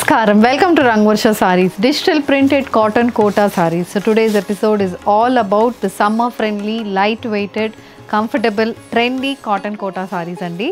Namaskaram, welcome to Rangvarsha Sarees, digital printed cotton kota sarees. So today's episode is all about the summer friendly, light weighted, comfortable, trendy cotton kota sarees andi.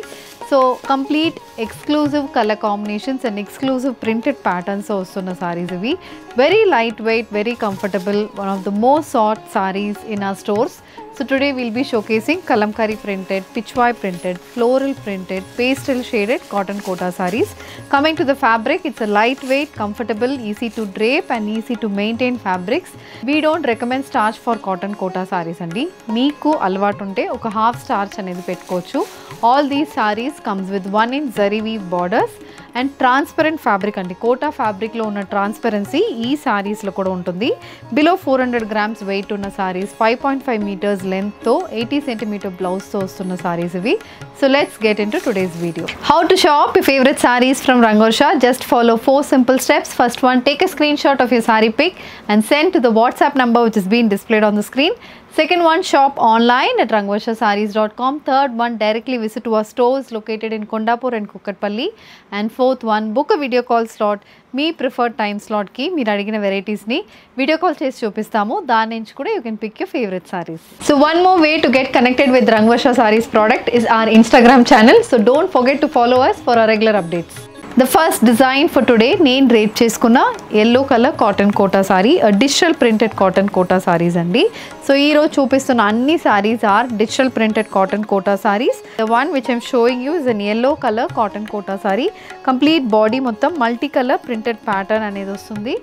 So complete exclusive color combinations and exclusive printed patterns ostunna sarees ivi. Very lightweight, very comfortable, one of the most sought sarees in our stores. So today we'll be showcasing kalamkari printed, pichwai printed, floral printed, pastel shaded cotton kota sarees. Coming to the fabric, it's a lightweight, comfortable, easy to drape and easy to maintain fabrics. We don't recommend starch for cotton kota sarees andi. Meeku alvaatu unte oka half starch anedi pettukochu. All these sarees comes with 1 inch zari weave borders and transparent fabric andi. Kota fabric lo unna transparency ee sarees lo kuda untundi. Below 400 grams weight unna sarees, 5.5 meters length tho 80 cm blouse tho ostunna sarees ivi. So let's get into today's video. How to shop your favorite sarees from Rangvarsha? Just follow 4 simple steps. First one, take a screenshot of your saree pic and send to the WhatsApp number which is being displayed on the screen. Second one, shop online at rangvarshasarees.com. Third one, directly visit to our stores located in Kondapur and Kukatpalli. And fourth one, book a video call slot. మీ preferred time స్లాట్కి మీరు అడిగిన వెరైటీస్ని video call చేసి చూపిస్తాము. దాని నుంచి కూడా you can pick your favourite sarees. So one more way to get connected with Rangvarsha Sarees product is our Instagram channel. So don't forget to follow us for our regular updates. The first design for today, నేను rape చేసుకున్న yellow color cotton kota saree, a digital printed cotton kota sarees అండి. So ఈరోజు చూపిస్తున్న అన్ని sarees are digital printed cotton kota sarees. The one which I'm showing you is an yellow color cotton kota saree. Complete body మొత్తం multi color printed pattern అనేది వస్తుంది.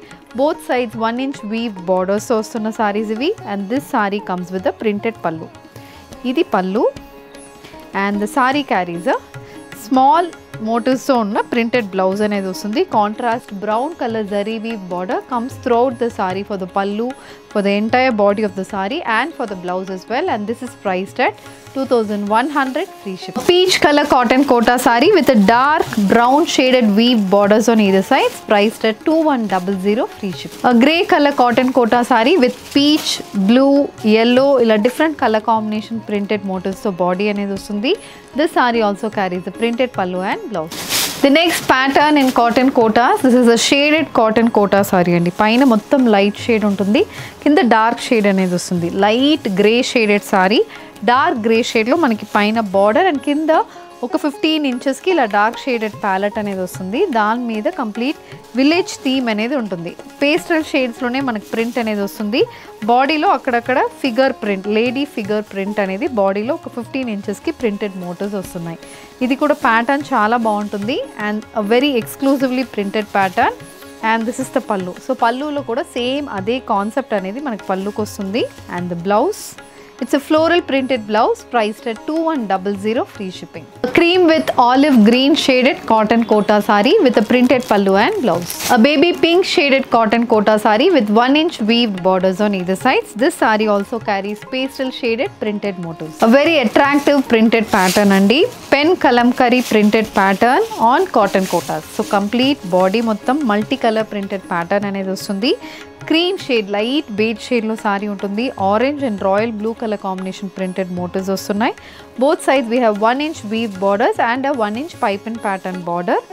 Both sides 1 inch weave borders వస్తున్న sarees ఇవి. And this saree comes with a printed pallu. ఇది pallu and the saree carries a small motifs తో ఉన్న printed blouse అనేది వస్తుంది. Contrast brown color zari weave border comes throughout the saree for the pallu, for the entire body of the saree and for the blouse as well. And this is priced at 2100 free shipping. Peach color cotton kota saree with a dark brown shaded weave borders on either sides, priced at 2100 free shipping. A grey color cotton kota saree with peach, blue, yellow ila different color combination printed motifs తో body అనేది వస్తుంది. This saree also carries the printed pallu and blouse. The next pattern in cotton kotas, this is a shaded cotton kota saree అండి. పైన మొత్తం light shade ఉంటుంది, కింద dark shade అనేది వస్తుంది. Light grey shaded sorry, dark grey షేడ్లో మనకి పైన బార్డర్ అండ్ కింద ఒక 15 ఇంచెస్కి ఇలా డార్క్ షేడెడ్ ప్యాలెట్ అనేది వస్తుంది. దాని మీద కంప్లీట్ విలేజ్ థీమ్ అనేది ఉంటుంది. పేస్టల్ షేడ్స్లోనే మనకి ప్రింట్ అనేది వస్తుంది. బాడీలో అక్కడక్కడ figure print, lady figure print అనేది బాడీలో ఒక 15 ఇంచెస్కి ప్రింటెడ్ మోటివ్స్ వస్తున్నాయి. ఇది కూడా ప్యాటర్న్ చాలా బాగుంటుంది and very exclusively printed pattern. And this is the పల్లు. సో పల్లులో కూడా సేమ్ అదే కాన్సెప్ట్ అనేది మనకి పల్లుకి వస్తుంది. And the blouse, it's a floral printed blouse priced at 2100 free shipping. A cream with olive green shaded cotton kota saree with a printed pallu and blouse. A baby pink shaded cotton kota saree with 1 inch weaved borders on either sides. This saree also carries pastel shaded printed motifs. A very attractive printed pattern andi. Pen kalamkari printed pattern on cotton kotas. So complete body మొత్తం multi color printed pattern అనేది వస్తుంది. Cream shade, light beige షేడ్లో సారీ ఉంటుంది. Orange and royal blue colour combination printed motifs వస్తున్నాయి. Both sides we have 1 inch weave borders and 1 inch pipe and pattern border.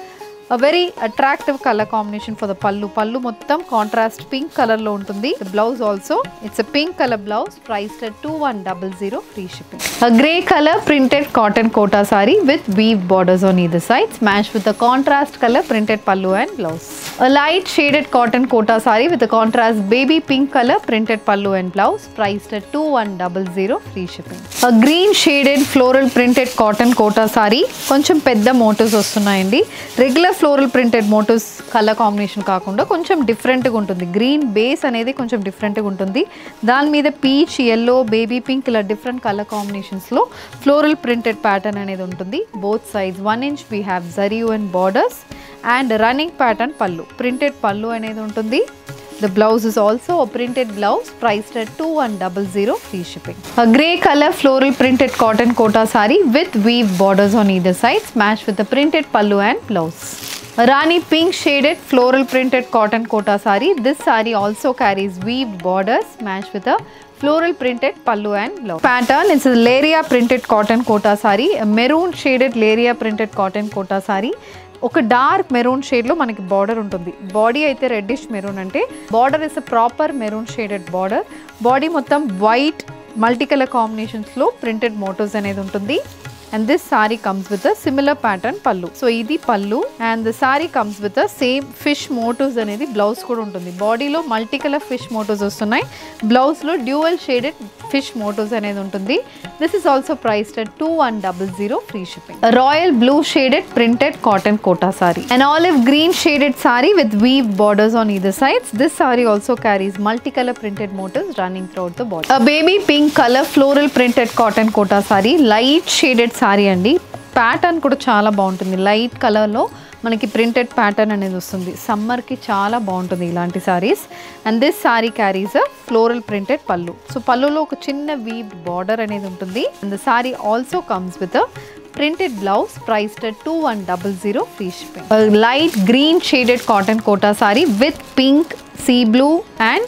A very attractive color combination for the pallu. Pallu మొత్తం contrast pink కలర్లో ఉంటుంది. The blouse also, it's a pink color blouse priced at 2100 free shipping. A grey color printed cotton kota saree with weave borders on either sides, matched with a contrast color printed pallu and blouse. A light shaded cotton kota saree with a contrast baby pink color printed pallu and blouse priced at 2100 free shipping. A green shaded floral printed cotton kota saree, కొంచెం పెద్ద motifs వస్తున్నాయండి. Regular floral printed motifs colour combination కాకుండా కొంచెం డిఫరెంట్గా ఉంటుంది. Green base అనేది కొంచెం డిఫరెంట్గా ఉంటుంది. దాని మీద పీచ్, ఎల్లో, బేబీ పింక్ ఇలా డిఫరెంట్ కలర్ కాంబినేషన్స్లో ఫ్లోరల్ ప్రింటెడ్ ప్యాటర్న్ అనేది ఉంటుంది. Both sides 1 inch we have zari and borders and running pattern pallu, printed pallu అనేది ఉంటుంది. The blouse is also a printed blouse priced at 2100 free shipping. A grey color floral printed cotton kota saree with weave borders on either sides, matched with the printed pallu and blouse. A Rani pink shaded floral printed cotton kota saree. This saree also carries weaved borders matched with a floral printed pallu and blouse. Pattern is a Leria printed cotton kota saree, a maroon shaded Leria printed cotton kota saree. ఒక dark maroon షేడ్లో మనకి border ఉంటుంది. Body అయితే reddish maroon, అంటే border is a proper maroon shaded border. Body మొత్తం white multi colour కాంబినేషన్స్లో printed motifs అనేది ఉంటుంది. And this saree comes with a similar pattern pallu. So idi pallu and the saree comes with a same fish motifs anedi blouse kuda untundi. Body lo multicolor fish motifs vastunnai, blouse lo dual shaded fish motifs anedi untundi. This is also priced at 2100 free shipping. A royal blue shaded printed cotton kota saree, an olive green shaded saree with weave borders on either sides. This saree also carries multicolor printed motifs running throughout the body. A baby pink color floral printed cotton kota saree, light shaded sorry అండి. Pattern కూడా చాలా బాగుంటుంది. Light కలర్లో మనకి printed pattern అనేది వస్తుంది. సమ్మర్కి చాలా బాగుంటుంది ఇలాంటి saris. And this sorry carries a floral printed పళ్ళు. సో పళ్ళులో ఒక చిన్న వీవ్ బార్డర్ అనేది ఉంటుంది. And the sorry also comes with a printed blouse priced at 2100 free shipping. A light green shaded cotton kota saree with pink, sea blue and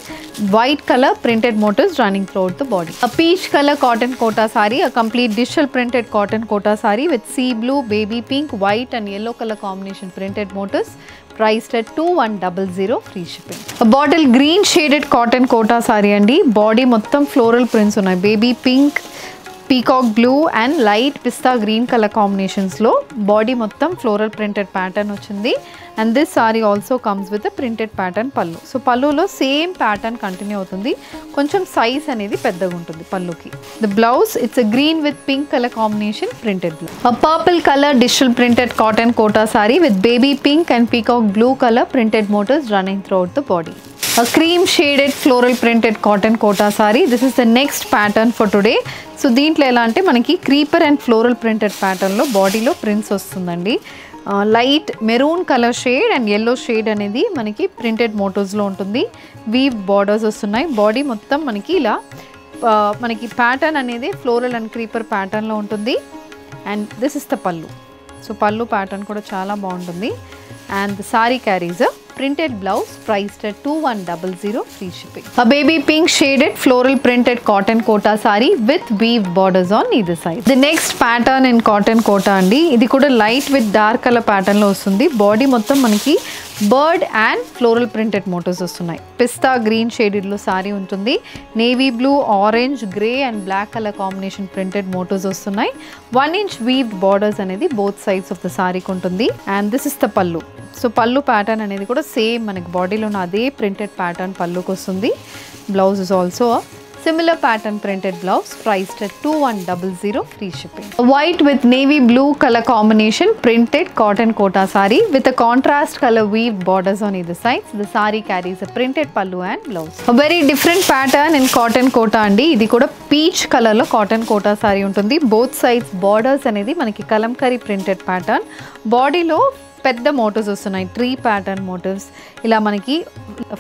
white color printed motifs running throughout the body. A peach color cotton kota saree, a complete digital printed cotton kota saree with sea blue, baby pink, white and yellow color combination printed motifs priced at 2100 free shipping. A bottle green shaded cotton kota saree andi. Body mottam floral prints unnai. Baby pink, peacock blue and light pista green colour కాంబినేషన్స్లో body మొత్తం floral printed pattern వచ్చింది. And this sari also comes with printed pattern pallu. So పళ్ళులో same pattern continue అవుతుంది, కొంచెం size అనేది పెద్దగా ఉంటుంది పళ్ళుకి. The blouse it's a green with pink colour combination printed blouse. A purple colour digital printed cotton Kota sari with baby pink and peacock blue colour printed motifs running through out the body. A cream shaded floral printed cotton kota saree. This is the next pattern for today. So దీంట్లో ఎలా అంటే మనకి creeper and floral printed ప్యాటర్న్లో బాడీలో prints వస్తుందండి. Light maroon colour shade and yellow shade అనేది మనకి printed మోటివ్స్లో ఉంటుంది. వీవ్ బార్డర్స్ వస్తున్నాయి. బాడీ మొత్తం మనకి ఇలా మనకి ప్యాటర్న్ అనేది ఫ్లోరల్ అండ్ క్రీపర్ ప్యాటర్న్లో ఉంటుంది. అండ్ దిస్ ఇస్ ద పళ్ళు. సో పళ్ళు ప్యాటర్న్ కూడా చాలా బాగుంటుంది. And the sorry carries printed blouse priced at 2100 free shipping. A baby pink shaded floral printed cotton kota saree with weave borders on either side. The next pattern in cotton kota andi. Idi kuda light with dark color pattern lo vastundi. Body mottam manaki bird and floral printed motifs vastunnai. Pista green shaded lo saree untundi. Navy blue, orange, grey and black color combination printed motifs vastunnai. 1 inch weaved borders anedi both sides of the saree kuntundi. And this is the pallu. So పళ్ళు pattern అనేది కూడా same మనకి బాడీలో ఉన్న అదే printed pattern పళ్ళుకి వస్తుంది. Blouse is also similar pattern printed blouse priced at 2100 free shipping. A white with navy blue color combination printed cotton kota saree with a contrast color weave borders on either sides. The saree carries a printed pallu and blouse. A very different pattern in cotton kota andi. Idi kuda peach color lo cotton kota saree untundi. Both sides borders anedi manaki kalamkari printed pattern. Body lo పెద్ద motifs వస్తున్నాయి. Tree pattern motifs, ఇలా మనకి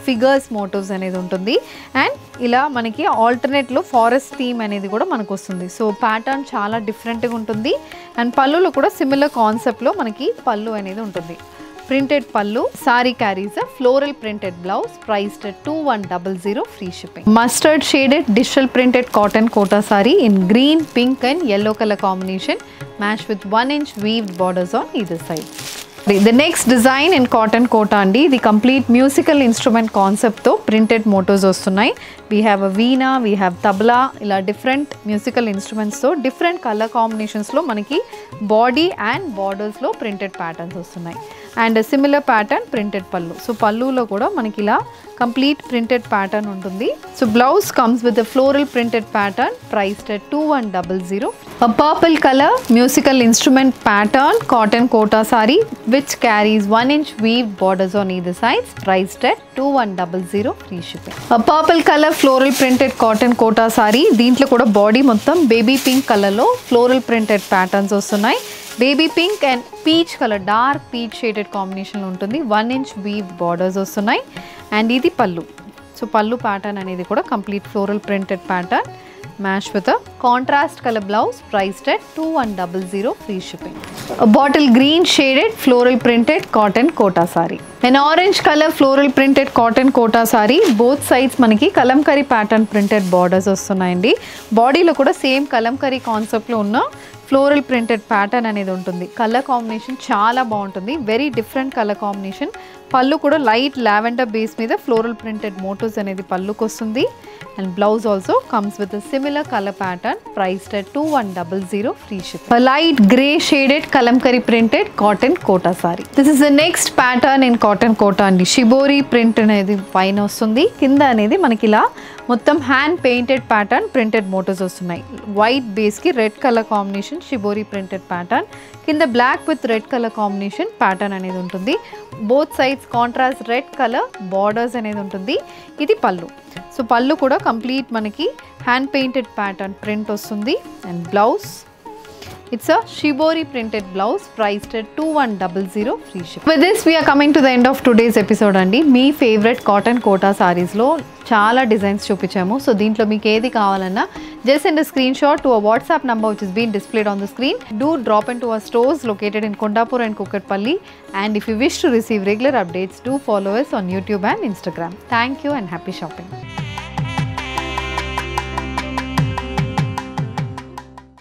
figures motifs అనేది ఉంటుంది. And ఇలా మనకి ఆల్టర్నేట్లో forest theme అనేది కూడా మనకు వస్తుంది. సో ప్యాటర్న్ చాలా డిఫరెంట్గా ఉంటుంది. అండ్ పళ్ళులో కూడా సిమిలర్ కాన్సెప్ట్లో మనకి పళ్ళు అనేది ఉంటుంది. printed pallu. Saree carries a floral printed blouse priced at 2100 free shipping. Mustard shaded digital printed cotton kota saree in green, pink and yellow color combination matched with 1 inch weaved borders on either side. The next design in cotton kota andi, the complete musical instrument concept tho printed motifs vastunnai. We have a veena, we have tabla, ila different musical instruments tho different color combinations lo manaki body and borders lo printed patterns vastunnai. And a similar pattern printed pallu. So pallu lo kuda manaki ila complete printed pattern untundi. So blouse comes with a floral printed pattern priced at 2100. A purple color musical instrument pattern cotton kota saree which carries 1 inch weaved borders on either sides priced at 2100 free shipping. A purple color floral printed cotton kota saree, దీంట్లో కూడా body మొత్తం baby pink colour లో floral printed patterns వస్తున్నాయి. Baby pink and peach colour, dark peach shaded combination ఉంటుంది. 1 inch weaved borders వస్తున్నాయి. And ఇది పళ్ళు. So పళ్ళు ప్యాటర్న్ అనేది కూడా complete floral printed pattern matched with a contrast color blouse priced at 2100 free shipping. A bottle green shaded floral printed cotton kota saree. An orange color floral printed cotton kota saree, both sides మనకి kalamkari pattern printed borders వస్తున్నాయండి. బాడీలో కూడా same kalamkari కాన్సెప్ట్లో ఉన్న floral printed pattern అనేది ఉంటుంది. Colour combination చాలా బాగుంటుంది, very different colour combination. Pallu కూడా లైట్ లావెండర్ బేస్ మీద ఫ్లోరల్ ప్రింటెడ్ మోటివ్స్ అనేది పళ్ళుకి వస్తుంది. And blouse also comes with similar colour pattern, priced at 2100 free ship. Light grey shaded Kalamkari printed cotton Kota sari. This is the next pattern in cotton Kota అండి. Shibori print అనేది పైన వస్తుంది, కింద అనేది మనకి ఇలా మొత్తం hand painted pattern printed motifs వస్తున్నాయి. వైట్ బేస్కి red colour combination shibori printed pattern, కింద black with red colour combination pattern అనేది ఉంటుంది. Both sides contrast red colour borders అనేది ఉంటుంది. ఇది పళ్ళు. సో పళ్ళు కూడా కంప్లీట్ మనకి హ్యాండ్ పెయింటెడ్ ప్యాటర్న్ ప్రింట్ వస్తుంది. And blouse, it's a shibori printed blouse, priced at 2100 free ship. With this we are coming to the end of today's episode అండి. మీ favourite cotton quota సారీస్లో చాలా designs చూపించాము. So దీంట్లో మీకు ఏది కావాలన్నా just send a screenshot to a WhatsApp number which is being displayed on the screen. Do drop into our stores located in Kondapur and Kukatpalli, and if you wish to receive regular updates, do follow us on YouTube and Instagram. Thank you and happy shopping.